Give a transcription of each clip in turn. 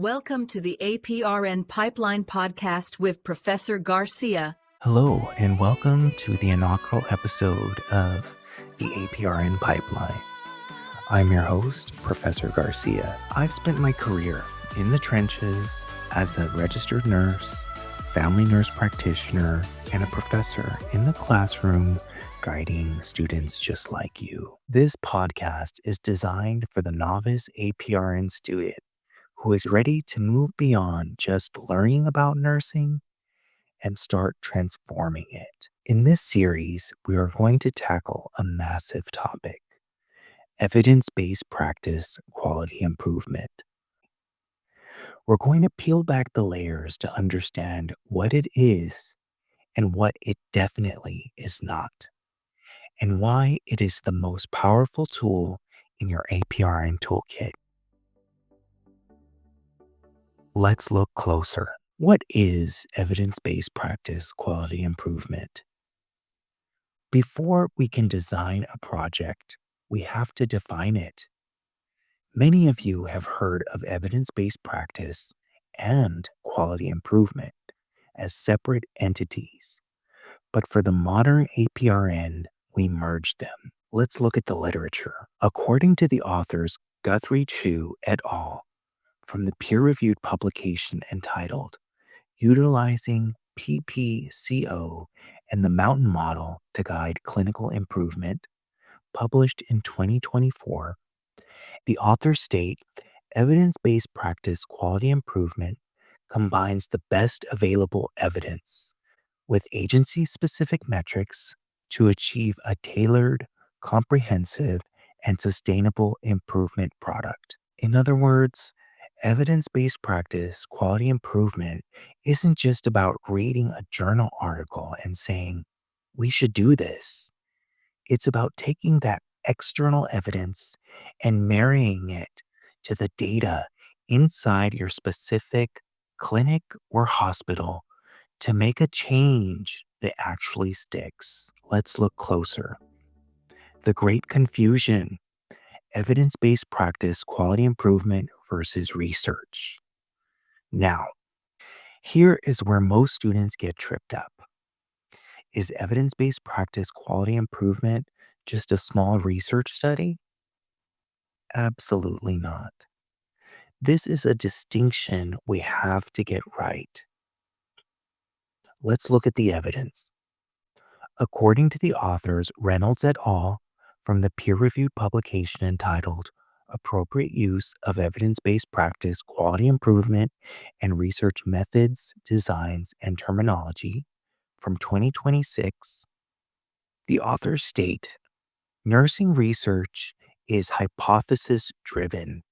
Welcome to the APRN Pipeline podcast with Professor Garcia. Hello, and welcome to the inaugural episode of the APRN Pipeline. I'm your host, Professor Garcia. I've spent my career in the trenches as a registered nurse, family nurse practitioner, and a professor in the classroom guiding students just like you. This podcast is designed for the novice APRN student who is ready to move beyond just learning about nursing and start transforming it. In this series, we are going to tackle a massive topic: evidence-based practice quality improvement. We're going to peel back the layers to understand what it is and what it definitely is not, and why it is the most powerful tool in your APRN toolkit. Let's look closer. What is evidence-based practice quality improvement? Before we can design a project, we have to define it. Many of you have heard of evidence-based practice and quality improvement as separate entities, but for the modern APRN, we merge them. Let's look at the literature. According to the authors Guthrie Chu et al., from the peer-reviewed publication entitled Utilizing PPCO and the Mountain Model to Guide Clinical Improvement, published in 2024, the authors state evidence-based practice quality improvement combines the best available evidence with agency-specific metrics to achieve a tailored, comprehensive, and sustainable improvement product. In other words, evidence-based practice quality improvement isn't just about reading a journal article and saying, we should do this. It's about taking that external evidence and marrying it to the data inside your specific clinic or hospital to make a change that actually sticks. Let's look closer. The great confusion: evidence-based practice quality improvement versus research. Now, here is where most students get tripped up. Is evidence-based practice quality improvement just a small research study? Absolutely not. This is a distinction we have to get right. Let's look at the evidence. According to the authors Reynolds et al., from the peer-reviewed publication entitled Appropriate Use of Evidence-Based Practice Quality Improvement and Research Methods, Designs, and Terminology, from 2026, the authors state, nursing research is hypothesis-driven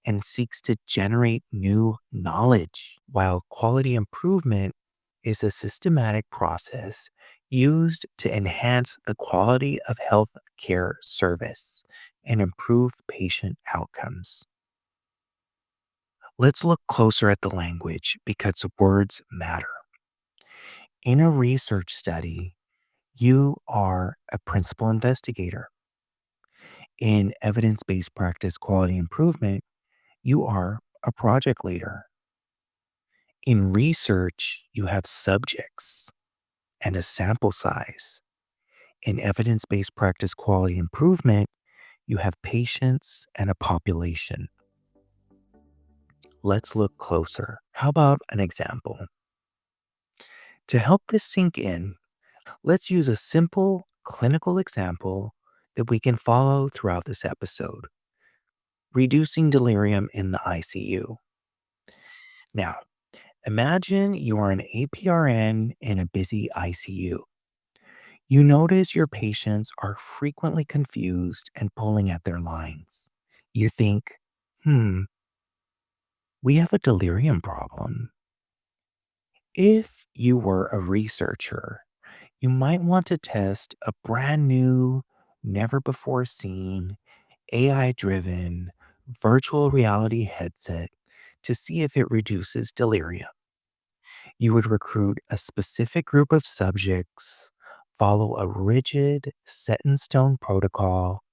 and seeks to generate new knowledge, while quality improvement is a systematic process used to enhance the quality of health care service and improve patient outcomes. Let's look closer at the language because words matter. In a research study, you are a principal investigator. In evidence-based practice quality improvement, you are a project leader. In research, you have subjects and a sample size. In evidence-based practice quality improvement, you have patients and a population. Let's look closer. How about an example? To help this sink in, let's use a simple clinical example that we can follow throughout this episode: reducing delirium in the ICU. Now, imagine you are an APRN in a busy ICU. You notice your patients are frequently confused and pulling at their lines. You think, we have a delirium problem. If you were a researcher, you might want to test a brand new, never before seen, AI-driven virtual reality headset to see if it reduces delirium. You would recruit a specific group of subjects, follow a rigid, set in stone protocol,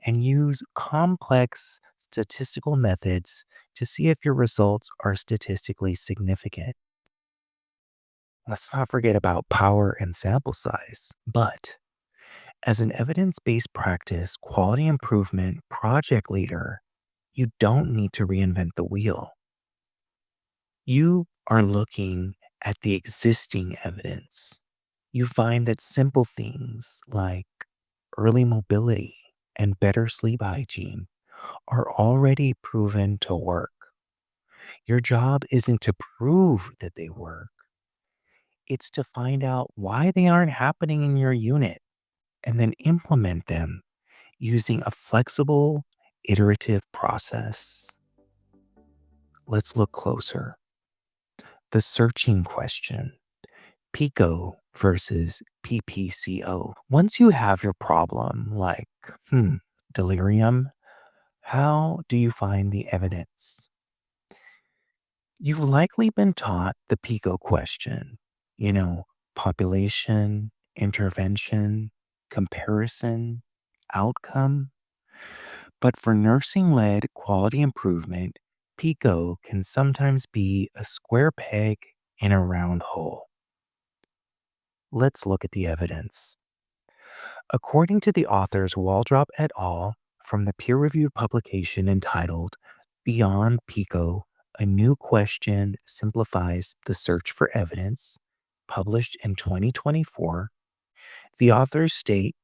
and use complex statistical methods to see if your results are statistically significant. Let's not forget about power and sample size. But as an evidence based practice quality improvement project leader, you don't need to reinvent the wheel. You are looking at the existing evidence. You find that simple things like early mobility and better sleep hygiene are already proven to work. Your job isn't to prove that they work, it's to find out why they aren't happening in your unit and then implement them using a flexible, iterative process. Let's look closer. The searching question, PICO versus PPCO. Once you have your problem, like, delirium, how do you find the evidence? You've likely been taught the PICO question, you know, population, intervention, comparison, outcome. But for nursing led quality improvement, PICO can sometimes be a square peg in a round hole. Let's look at the evidence. According to the authors Waldrop et al., from the peer reviewed publication entitled Beyond PICO, a new question simplifies the search for evidence, published in 2024, the authors state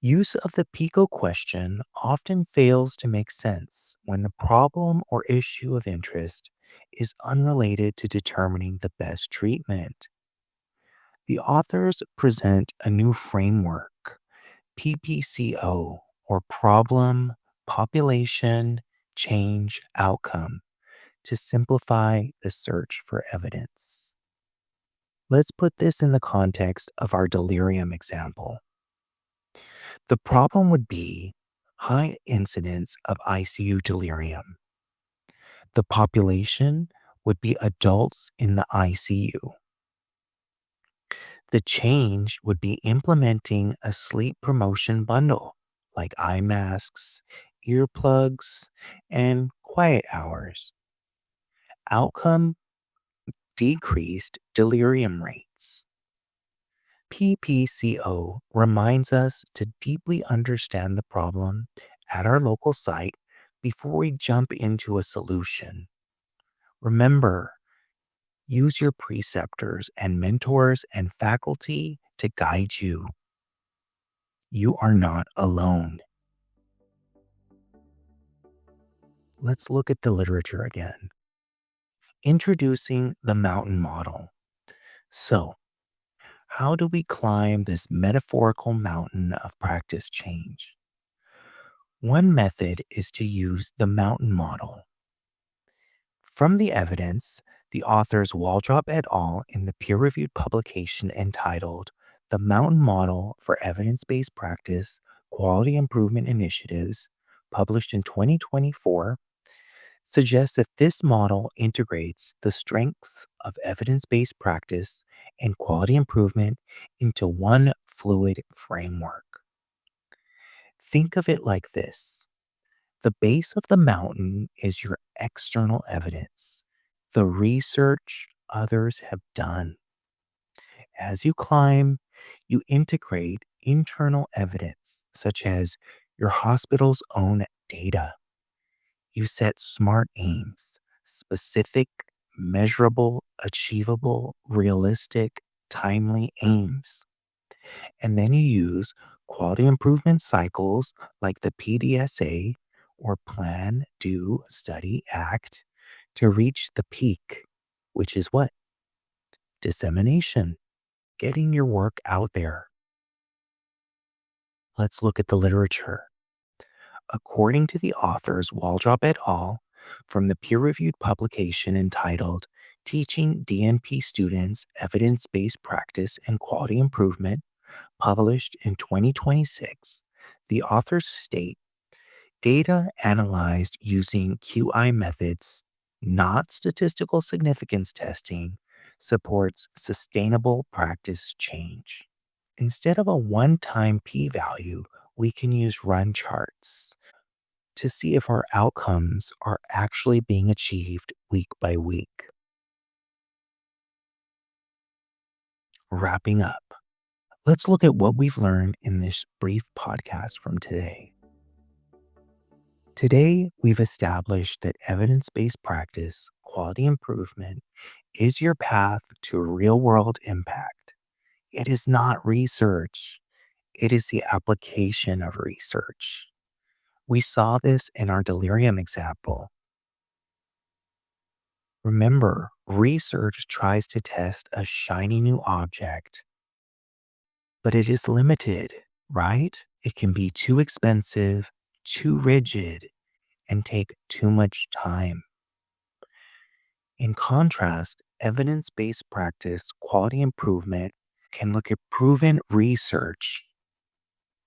use of the PICO question often fails to make sense when the problem or issue of interest is unrelated to determining the best treatment. The authors present a new framework, PPCO, or Problem, Population, Change, Outcome, to simplify the search for evidence. Let's put this in the context of our delirium example. The problem would be high incidence of ICU delirium. The population would be adults in the ICU. The change would be implementing a sleep promotion bundle like eye masks, earplugs, and quiet hours. Outcome, decreased delirium rates. PPCO reminds us to deeply understand the problem at our local site before we jump into a solution. Remember, use your preceptors and mentors and faculty to guide you. You are not alone. Let's look at the literature again. Introducing the mountain model. So, how do we climb this metaphorical mountain of practice change? One method is to use the mountain model. From the evidence, the authors Waldrop et al. In the peer-reviewed publication entitled The Mountain Model for Evidence-Based Practice Quality Improvement Initiatives, published in 2024, suggests that this model integrates the strengths of evidence-based practice and quality improvement into one fluid framework. Think of it like this. The base of the mountain is your external evidence, the research others have done. As you climb, you integrate internal evidence, such as your hospital's own data. You set SMART aims, specific, measurable, achievable, realistic, timely aims. And then you use quality improvement cycles like the PDSA or Plan, Do, Study, Act to reach the peak, which is what? Dissemination, getting your work out there. Let's look at the literature. According to the authors Waldrop et al., from the peer-reviewed publication entitled Teaching DNP Students Evidence-Based Practice and Quality Improvement, published in 2026, the authors state data analyzed using QI methods, not statistical significance testing, supports sustainable practice change. Instead of a one-time p-value, we can use run charts. to see if our outcomes are actually being achieved week by week. Wrapping up, let's look at what we've learned in this brief podcast from today. Today, we've established that evidence-based practice, quality improvement, is your path to real-world impact. It is not research. It is the application of research. We saw this in our delirium example. Remember, research tries to test a shiny new object, but it is limited, right? It can be too expensive, too rigid, and take too much time. In contrast, evidence-based practice, quality improvement can look at proven research,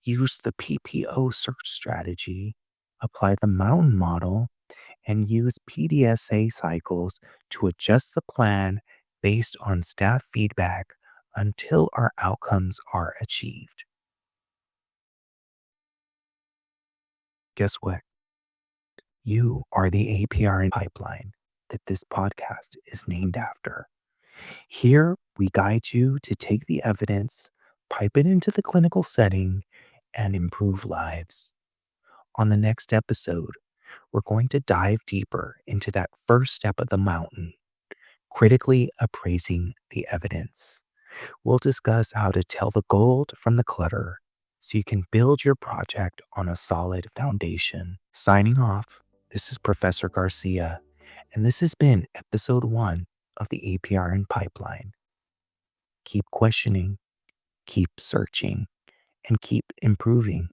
use the PPO search strategy, apply the mountain model, and use PDSA cycles to adjust the plan based on staff feedback until our outcomes are achieved. Guess what? You are the APRN pipeline that this podcast is named after. Here, we guide you to take the evidence, pipe it into the clinical setting, and improve lives. On the next episode, we're going to dive deeper into that first step of the mountain, critically appraising the evidence. We'll discuss how to tell the gold from the clutter so you can build your project on a solid foundation. Signing off, this is Professor Garcia, and this has been episode 1 of the APRN Pipeline. Keep questioning, keep searching, and keep improving.